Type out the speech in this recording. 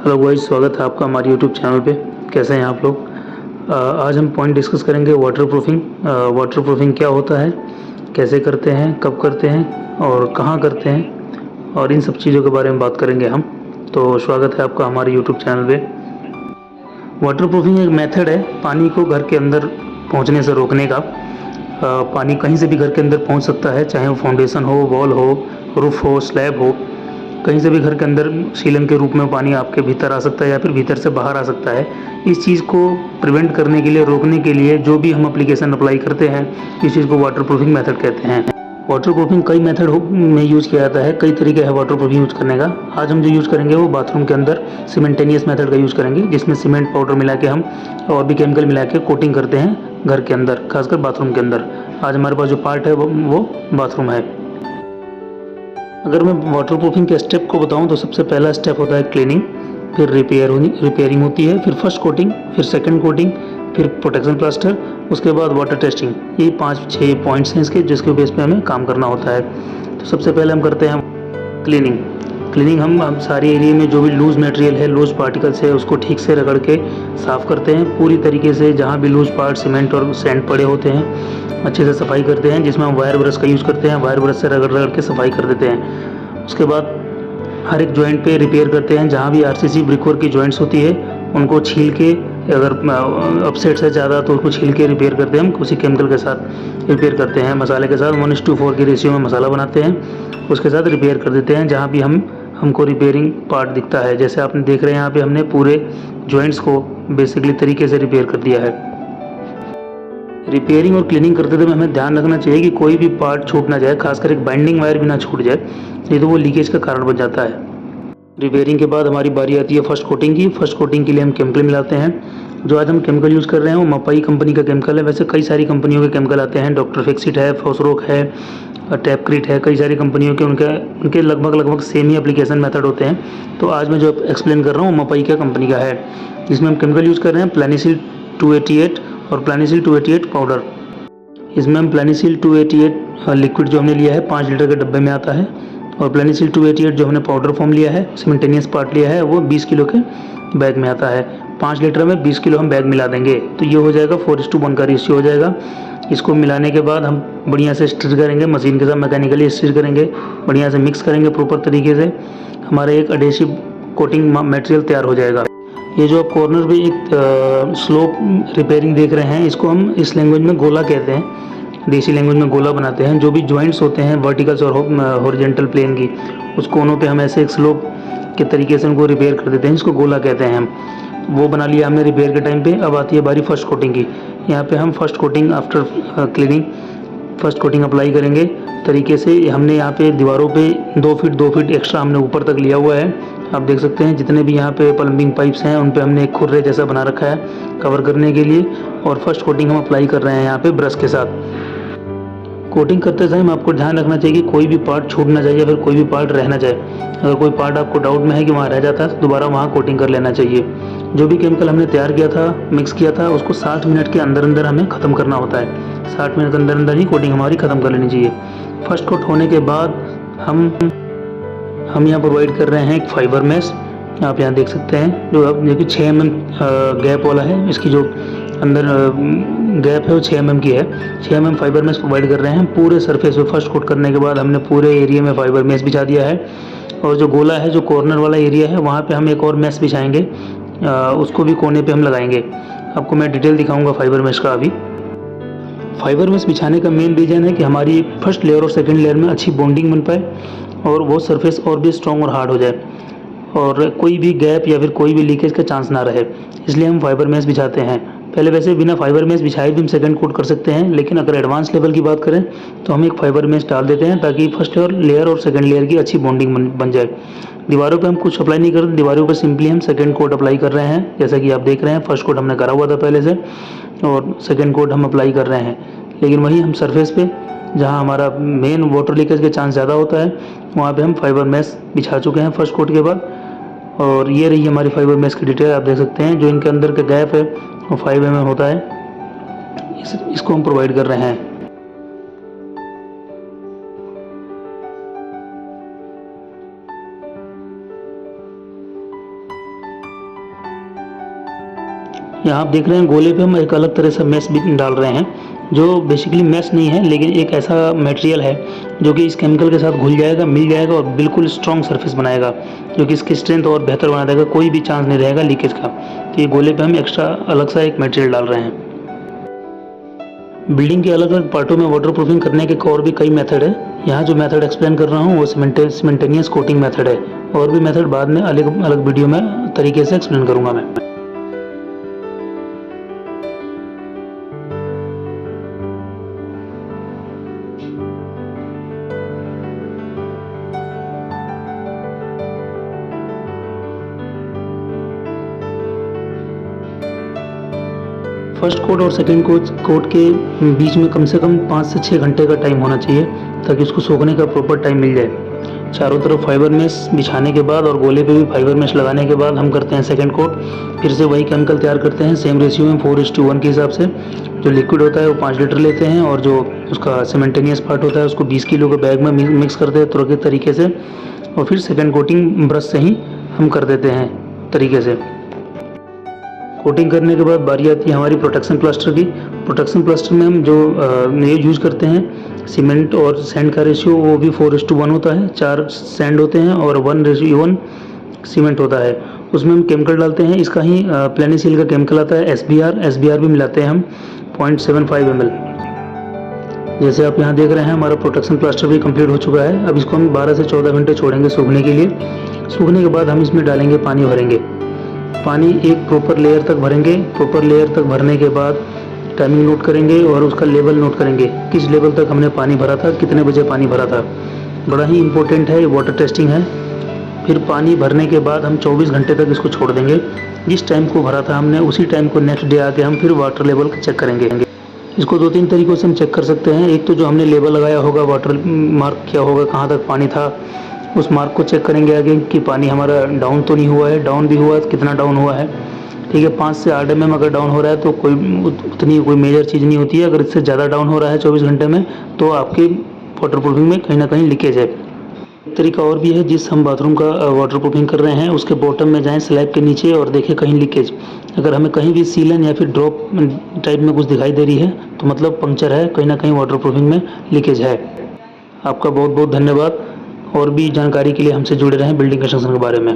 Hello guys, स्वागत है आपका हमारे यूट्यूब चैनल पे। कैसे हैं आप लोग? आज हम पॉइंट डिस्कस करेंगे वाटर प्रूफिंग। वाटर प्रूफिंग क्या होता है, कैसे करते हैं, कब करते हैं और कहाँ करते हैं, और इन सब चीज़ों के बारे में बात करेंगे हम। तो स्वागत है आपका हमारे यूट्यूब चैनल पे। वाटर प्रूफिंग एक मेथड है पानी को घर के अंदर पहुंचने से रोकने का। पानी कहीं से भी घर के अंदर पहुंच सकता है, चाहे वो फाउंडेशन हो, वॉल हो, रूफ हो, स्लैब हो। कहीं से भी घर के अंदर सीलन के रूप में पानी आपके भीतर आ सकता है या फिर भीतर से बाहर आ सकता है। इस चीज़ को प्रिवेंट करने के लिए, रोकने के लिए जो भी हम एप्लीकेशन अप्लाई करते हैं, इस चीज़ को वाटर प्रूफिंग मेथड कहते हैं। वाटर प्रूफिंग कई मेथड में यूज़ किया जाता है, कई तरीके हैं वाटर प्रूफिंग यूज़ करने का। आज हम जो यूज़ करेंगे वो बाथरूम के अंदर सीमेंटेनियस मेथड का यूज़ करेंगे, जिसमें सीमेंट पाउडर मिला के हम और भी केमिकल मिला के कोटिंग करते हैं घर के अंदर, खासकर बाथरूम के अंदर। आज हमारे पास जो पार्ट है वो बाथरूम है। अगर मैं वाटर प्रूफिंग के स्टेप को बताऊं तो सबसे पहला स्टेप होता है क्लीनिंग, फिर रिपेयरिंग होती है, फिर फर्स्ट कोटिंग, फिर सेकंड कोटिंग, फिर प्रोटेक्शन प्लास्टर, उसके बाद वाटर टेस्टिंग। ये 5-6 पॉइंट्स हैं इसके, जिसके बेस पे हमें काम करना होता है। तो सबसे पहले हम करते हैं क्लीनिंग। क्लीनिंग हम सारे एरिया में जो भी लूज़ मटेरियल है, लूज़ पार्टिकल्स है, उसको ठीक से रगड़ के साफ़ करते हैं पूरी तरीके से। जहाँ भी लूज़ पार्ट, सीमेंट और सैंड पड़े होते हैं, अच्छे से सफाई करते हैं, जिसमें हम वायर ब्रश का यूज़ करते हैं। वायर ब्रश से रगड़ रगड़ के सफाई कर देते हैं। उसके बाद हर एक जॉइंट पे रिपेयर करते हैं। जहाँ भी आरसीसी ब्रिकवर्क की जॉइंट्स होती है, उनको छील के, अगर अपसेट है ज़्यादा तो उसको छील के रिपेयर करते हैं। हम उसी केमिकल के साथ रिपेयर करते हैं, मसाले के साथ 1:4 की रेशियो में मसाला बनाते हैं, उसके साथ रिपेयर कर देते हैं जहाँ भी हमको रिपेयरिंग पार्ट दिखता है। जैसे आपने देख रहे हैं यहाँ पे हमने पूरे जॉइंट्स को बेसिकली तरीके से रिपेयर कर दिया है। रिपेयरिंग और क्लीनिंग करते समय हमें ध्यान रखना चाहिए कि कोई भी पार्ट छूट ना जाए, खासकर एक बाइंडिंग वायर भी ना छूट जाए, नहीं तो वो लीकेज का कारण बन जाता है। रिपेयरिंग के बाद हमारी बारी आती है फर्स्ट कोटिंग की। फर्स्ट कोटिंग के लिए हम केमिकल मिलाते हैं। जो आज हम केमिकल यूज़ कर रहे हैं वो मपाई कंपनी का केमिकल है। वैसे कई सारी कंपनियों के केमिकल आते हैं, डॉक्टर फिक्सिट है, फॉसरोक है, टैपक्रिट है, कई सारी कंपनियों के उनके लगभग सेम ही एप्लीकेशन मेथड होते हैं। तो आज मैं जो एक्सप्लेन कर रहा हूँ मपाई का कंपनी का है, जिसमें हम केमिकल यूज़ कर रहे हैं प्लानिसिल 288 और प्लानिसिल 288 पाउडर। इसमें हम प्लानिसिल 288 लिक्विड जो हमने लिया है 5 लीटर के डब्बे में आता है, और प्लानिसिल 288 जो हमने पाउडर फॉर्म लिया है, सीमेंटेनियस पार्ट लिया है, वो 20 किलो के बैग में आता है। 5 लीटर में 20 किलो हम बैग मिला देंगे, तो ये हो जाएगा 4:1 का रेशियो हो जाएगा। इसको मिलाने के बाद हम बढ़िया से स्टिर करेंगे, मशीन के साथ मैकेनिकली स्टिर करेंगे, बढ़िया से मिक्स करेंगे प्रॉपर तरीके से। हमारा एक एडेसिव कोटिंग मटेरियल तैयार हो जाएगा। ये जो आप कॉर्नर पे एक स्लोप रिपेयरिंग देख रहे हैं, इसको हम इस लैंग्वेज में गोला कहते हैं। देसी लैंग्वेज में गोला बनाते हैं। जो भी जॉइंट्स होते हैं वर्टिकल्स और हॉरिजॉन्टल प्लेन की, उस कोनों पे हम ऐसे एक स्लोप के तरीके से उनको रिपेयर कर देते हैं, इसको गोला कहते हैं हम। वो बना लिया हमने रिपेयर के टाइम पे। अब आती है बारी फर्स्ट कोटिंग की। यहाँ पे हम first coating after cleaning first coating apply करेंगे तरीके से। हमने यहाँ पे दीवारों पे 2 फीट एक्स्ट्रा हमने ऊपर तक लिया हुआ है। आप देख सकते हैं जितने भी यहाँ पे प्लम्बिंग पाइप्स हैं उन पे हमने एक खुर्रे जैसा बना रखा है कवर करने के लिए, और फर्स्ट कोटिंग हम अप्लाई कर रहे हैं यहाँ पे ब्रश के साथ। कोटिंग करते टाइम आपको ध्यान रखना चाहिए कि कोई भी पार्ट छूट ना जाए या फिर कोई भी पार्ट रह ना जाए। अगर कोई पार्ट आपको डाउट में है कि वहाँ रह जाता है तो दोबारा वहाँ कोटिंग कर लेना चाहिए। जो भी केमिकल हमने तैयार किया था, मिक्स किया था, उसको 60 मिनट के अंदर अंदर हमें ख़त्म करना होता है। 60 मिनट के अंदर अंदर ही कोटिंग हमारी ख़त्म कर लेनी चाहिए। फर्स्ट कोट होने के बाद हम यहाँ प्रोवाइड कर रहे हैं एक फाइबर मैश। आप यहाँ देख सकते हैं जो कि 6 mm गैप वाला है। इसकी जो अंदर गैप है वो 6 mm की है। 6 mm फाइबर मैश प्रोवाइड कर रहे हैं पूरे सरफेस पे। फर्स्ट कोट करने के बाद हमने पूरे एरिया में फाइबर मैश बिछा दिया है, और जो गोला है, जो कॉर्नर वाला एरिया है, वहाँ पे हम एक और मैश बिछाएंगे। उसको भी कोने पे हम लगाएंगे। आपको मैं डिटेल दिखाऊंगा फाइबर मैश का अभी। फाइबर मैश बिछाने का मेन रीज़न है कि हमारी फर्स्ट लेयर और सेकंड लेयर में अच्छी बॉन्डिंग बन पाए और वो सरफेस और भी स्ट्रॉन्ग और हार्ड हो जाए, और कोई भी गैप या फिर कोई भी लीकेज का चांस ना रहे, इसलिए हम फाइबर मैश बिछाते हैं। पहले वैसे बिना फाइबर मैश बिछाए भी हम सेकंड कोट कर सकते हैं, लेकिन अगर एडवांस लेवल की बात करें तो हम एक फाइबर मैश डाल देते हैं ताकि फर्स्ट लेयर और सेकंड लेयर की अच्छी बॉन्डिंग बन जाए। दीवारों पे हम कुछ अप्लाई नहीं करते, दीवारों पे सिंपली हम सेकंड कोट अप्लाई कर रहे हैं। जैसा कि आप देख रहे हैं, फर्स्ट कोट हमने करा हुआ था पहले से, और सेकंड कोट हम अप्लाई कर रहे हैं। लेकिन वहीं हम सरफेस पे जहाँ हमारा मेन वाटर लीकेज के चांस ज़्यादा होता है, वहाँ पे हम फाइबर मैश बिछा चुके हैं फर्स्ट कोट के बाद। और ये रही हमारी फाइबर मैश की डिटेल। आप देख सकते हैं जो इनके अंदर का गैप है वो 5 mm होता है। इसको हम प्रोवाइड कर रहे हैं। यहाँ आप देख रहे हैं गोले पे हम एक अलग तरह से मैश भी डाल रहे हैं, जो बेसिकली मैश नहीं है लेकिन एक ऐसा मटेरियल है जो कि इस केमिकल के साथ घुल जाएगा, मिल जाएगा और बिल्कुल स्ट्रॉन्ग सरफेस बनाएगा, जो कि इसकी स्ट्रेंथ और बेहतर बना देगा, कोई भी चांस नहीं रहेगा लीकेज का। तो ये गोले पे हम एक्स्ट्रा अलग सा एक मटेरियल डाल रहे हैं। बिल्डिंग के अलग अलग पार्टों में वाटर प्रूफिंग करने के और भी कई मेथड है। यहाँ जो मेथड एक्सप्लेन कर रहा हूँ वो सीमेंटेनियस कोटिंग मेथड है, और भी मेथड बाद में अलग अलग वीडियो में तरीके से एक्सप्लेन करूँगा मैं। फर्स्ट कोट और सेकंड कोट के बीच में कम से कम 5 से 6 घंटे का टाइम होना चाहिए, ताकि उसको सूखने का प्रॉपर टाइम मिल जाए। चारों तरफ फाइबर मेश बिछाने के बाद और गोले पे भी फाइबर मेश लगाने के बाद हम करते हैं सेकंड कोट। फिर से वही केमिकल तैयार करते हैं सेम रेशियो में 4:1 के हिसाब से। जो लिक्विड होता है वो 5 लीटर लेते हैं, और जो उसका सीमेंटेनियस पार्ट होता है उसको 20 किलो के बैग में मिक्स करते हैं तुरंत तरीके से, और फिर सेकेंड कोटिंग ब्रश से ही हम कर देते हैं तरीके से। कोटिंग करने के बाद बारी आती है हमारी प्रोटेक्शन प्लास्टर की। प्रोटेक्शन प्लास्टर में हम जो यूज करते हैं सीमेंट और सैंड का रेशियो वो भी 4:1 होता है। 4 सैंड होते हैं और 1:1 सीमेंट होता है। उसमें हम केमिकल डालते हैं, इसका ही प्लेनिसिल का केमिकल आता है SBR भी मिलाते हैं हम 0.75 ml। जैसे आप यहाँ देख रहे हैं हमारा प्रोटेक्शन प्लास्टर भी कंप्लीट हो चुका है। अब इसको हम 12 से 14 घंटे छोड़ेंगे सूखने के लिए। सूखने के बाद हम इसमें डालेंगे पानी, भरेंगे पानी एक प्रॉपर लेयर तक भरेंगे। प्रॉपर लेयर तक भरने के बाद टाइमिंग नोट करेंगे और उसका लेवल नोट करेंगे, किस लेवल तक हमने पानी भरा था, कितने बजे पानी भरा था। बड़ा ही इंपॉर्टेंट है, वाटर टेस्टिंग है। फिर पानी भरने के बाद हम 24 घंटे तक इसको छोड़ देंगे। जिस टाइम को भरा था हमने उसी टाइम को नेक्स्ट डे आके हम फिर वाटर लेवल चेक करेंगे। इसको 2-3 तरीक़ों से हम चेक कर सकते हैं। एक तो जो हमने लेवल लगाया होगा, वाटर मार्क किया होगा कहाँ तक पानी था, उस मार्क को चेक करेंगे आगे कि पानी हमारा डाउन तो नहीं हुआ है, डाउन भी हुआ है तो कितना डाउन हुआ है। ठीक है, 5 से 8 mm अगर डाउन हो रहा है तो कोई मेजर चीज़ नहीं होती है। अगर इससे ज़्यादा डाउन हो रहा है 24 घंटे में तो आपके वाटर प्रूफिंग में कहीं ना कहीं लीकेज है। एक तरीका और भी है, जिस हम बाथरूम का वाटर प्रूफिंग कर रहे हैं उसके बॉटम में जाएं स्लैब के नीचे और देखें कहीं लीकेज। अगर हमें कहीं भी सीलन या फिर ड्रॉप टाइप में कुछ दिखाई दे रही है तो मतलब पंक्चर है, कहीं ना कहीं वाटर प्रूफिंग में लीकेज है। आपका बहुत बहुत धन्यवाद। और भी जानकारी के लिए हमसे जुड़े रहें बिल्डिंग कंस्ट्रक्शन के बारे में।